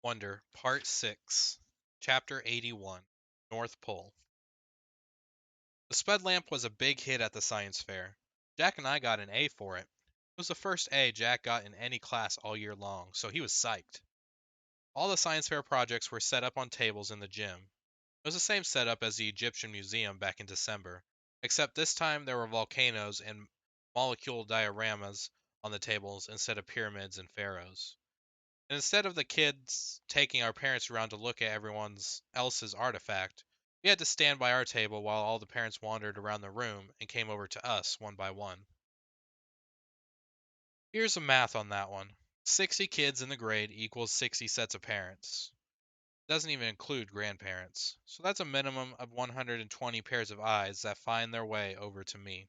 Wonder, Part 6, Chapter 81, North Pole. The sped lamp was a big hit at the science fair. Jack and I got an A for it. It was the first A Jack got in any class all year long, so he was psyched. All the science fair projects were set up on tables in the gym. It was the same setup as the Egyptian Museum back in December, except this time there were volcanoes and molecule dioramas on the tables instead of pyramids and pharaohs. And instead of the kids taking our parents around to look at everyone's else's artifact, we had to stand by our table while all the parents wandered around the room and came over to us one by one. Here's some math on that one. 60 kids in the grade equals 60 sets of parents. Doesn't even include grandparents. So that's a minimum of 120 pairs of eyes that find their way over to me.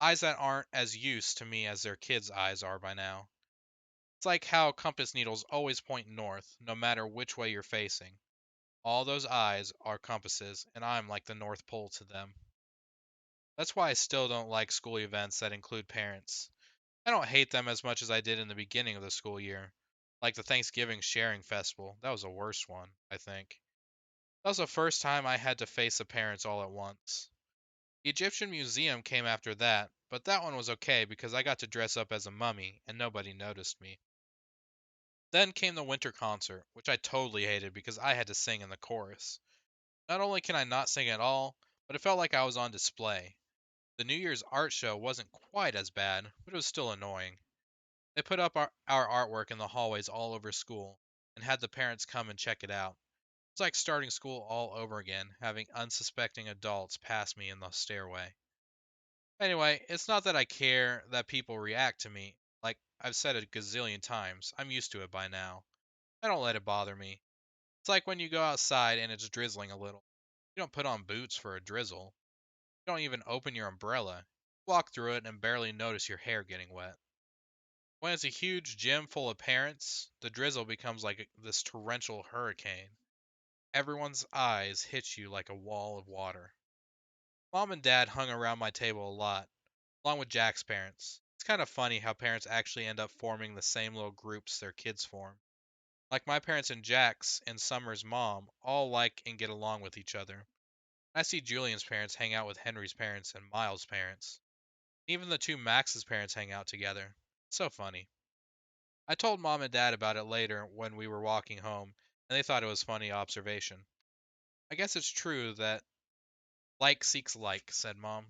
Eyes that aren't as used to me as their kids' eyes are by now. It's like how compass needles always point north, no matter which way you're facing. All those eyes are compasses, and I'm like the North Pole to them. That's why I still don't like school events that include parents. I don't hate them as much as I did in the beginning of the school year. Like the Thanksgiving Sharing Festival. That was the worst one, I think. That was the first time I had to face the parents all at once. The Egyptian Museum came after that, but that one was okay because I got to dress up as a mummy and nobody noticed me. Then came the winter concert, which I totally hated because I had to sing in the chorus. Not only can I not sing at all, but it felt like I was on display. The New Year's art show wasn't quite as bad, but it was still annoying. They put up our artwork in the hallways all over school and had the parents come and check it out. It's like starting school all over again, having unsuspecting adults pass me in the stairway. Anyway, it's not that I care that people react to me. Like I've said a gazillion times, I'm used to it by now. I don't let it bother me. It's like when you go outside and it's drizzling a little. You don't put on boots for a drizzle. You don't even open your umbrella. You walk through it and barely notice your hair getting wet. When it's a huge gym full of parents, the drizzle becomes like this torrential hurricane. Everyone's eyes hit you like a wall of water. Mom and Dad hung around my table a lot, along with Jack's parents. It's kind of funny how parents actually end up forming the same little groups their kids form. Like my parents and Jack's and Summer's mom all like and get along with each other. I see Julian's parents hang out with Henry's parents and Miles' parents. Even the two Max's parents hang out together. So funny. I told Mom and Dad about it later when we were walking home, and they thought it was funny observation. I guess it's true that like seeks like, said Mom.